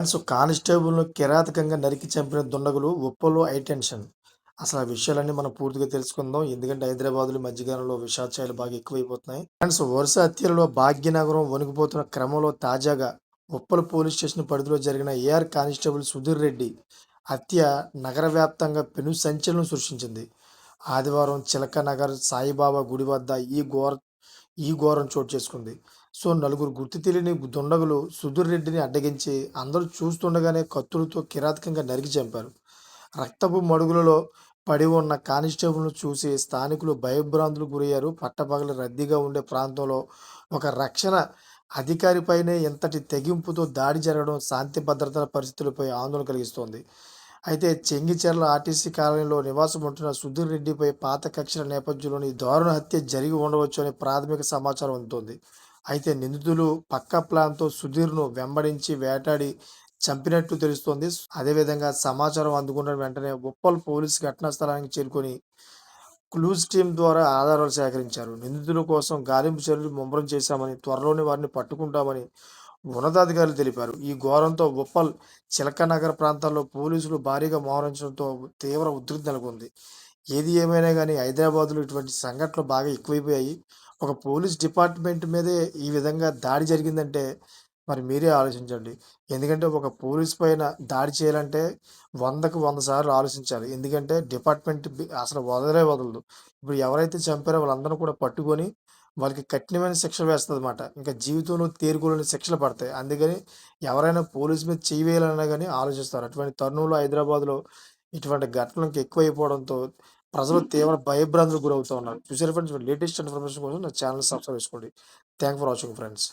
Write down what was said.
కానిస్టేబుల్‌ను కిరాతకంగా నరికి చంపిన దుండగులు ఉప్పల్లో హైటెన్షన్. అసలు ఆ విషయాలన్నీ మనం పూర్తిగా తెలుసుకుందాం. ఎందుకంటే హైదరాబాద్‌లో ఈ మధ్యకాలంలో విషాదాలు బాగా ఎక్కువైపోతున్నాయి. వరుస హత్యలలో భాగ్యనగరం వణికిపోతున్న క్రమంలో తాజాగా ఉప్పల్ పోలీస్ స్టేషన్ పరిధిలో జరిగిన ఏఆర్ కానిస్టేబుల్ సుధీర్ రెడ్డి హత్య నగర వ్యాప్తంగా పెను సంచలనం సృష్టించింది. ఆదివారం చిలక నగర్ సాయిబాబా గుడి వద్ద ఈ ఘోరం చోటు చేసుకుంది. నలుగురు గుర్తు తెలియని దుండగులు సుధీర్ రెడ్డిని అడ్డగించి అందరూ చూస్తుండగానే కత్తులతో కిరాతకంగా నరికి చంపారు. రక్తపు మడుగులలో పడి ఉన్న కానిస్టేబుల్‌ను చూసి స్థానికులు భయభ్రాంతులకు గురయ్యారు. పట్టపగలు రద్దీగా ఉండే ప్రాంతంలో ఒక రక్షణ అధికారిపైనే ఇంతటి తెగింపుతో దాడి జరగడం శాంతి భద్రతల పరిస్థితులపై ఆందోళన కలిగిస్తోంది. అయితే చెంగిచెర్ల ఆర్టీసీ కాలనీలో నివాసం ఉంటున్న సుధీర్ రెడ్డిపై పాత కక్షల నేపథ్యంలోని ఈ దారుణ హత్య జరిగి ఉండవచ్చు అనే ప్రాథమిక సమాచారం అందుతోంది. అయితే నిందితులు పక్కా ప్లాన్‌తో సుధీర్‌ను వెంబడించి వేటాడి చంపినట్లు తెలుస్తోంది. అదేవిధంగా సమాచారం అందుకున్న వెంటనే ఉప్పల్ పోలీసు ఘటనా స్థలానికి చేరుకొని క్లూస్ టీమ్ ద్వారా ఆధారాలు సేకరించారు. నిందితుల కోసం గాలింపు చర్యలు ముమ్మరం చేశామని, త్వరలోనే వారిని పట్టుకుంటామని ఉన్నతాధికారులు తెలిపారు. ఈ ఘోరంతో ఉప్పల్, చిలకనగర్ ప్రాంతాల్లో పోలీసులు భారీగా మోహరించడంతో తీవ్ర ఉద్రిక్తత నెలకొంది. ఏది ఏమైనా గానీ హైదరాబాద్‌లో ఇటువంటి సంఘటనలు బాగా ఎక్కువైపోయాయి. ఒక పోలీస్ డిపార్ట్‌మెంట్ మీదే ఈ విధంగా దాడి జరిగిందంటే మరి మీరే ఆలోచించండి. ఎందుకంటే ఒక పోలీస్ పైన దాడి చేయాలంటే 100కి 100 సార్లు ఆలోచించాలి. ఎందుకంటే డిపార్ట్‌మెంట్ అసలు వదలే వదలదు. ఇప్పుడు ఎవరైతే చంపారో వాళ్ళందరిని కూడా పట్టుకొని వాళ్ళకి కఠినమైన శిక్ష వేస్తదన్నమాట. ఇంకా జీవితంలో తేరుకోలేని శిక్షలు పడతాయి. అందుకని ఎవరైనా పోలీస్ మీద చెయ్యి వేయాలన్నా గాని ఆలోచిస్తారు. అటువంటి తరుణంలో హైదరాబాద్‌లో ఇటువంటి ఘటనలు ఇంకా ఎక్కువైపోవడంతో ప్రజలు తీవ్ర భయభ్రాంతులకు గురవుతూ ఉన్నారు. చూసారా ఫ్రెండ్స్, లేటెస్ట్ ఇన్ఫర్మేషన్ కోసం నా ఛానెల్ సబ్స్క్రైబ్ చేసుకోండి. Thank for watching friends.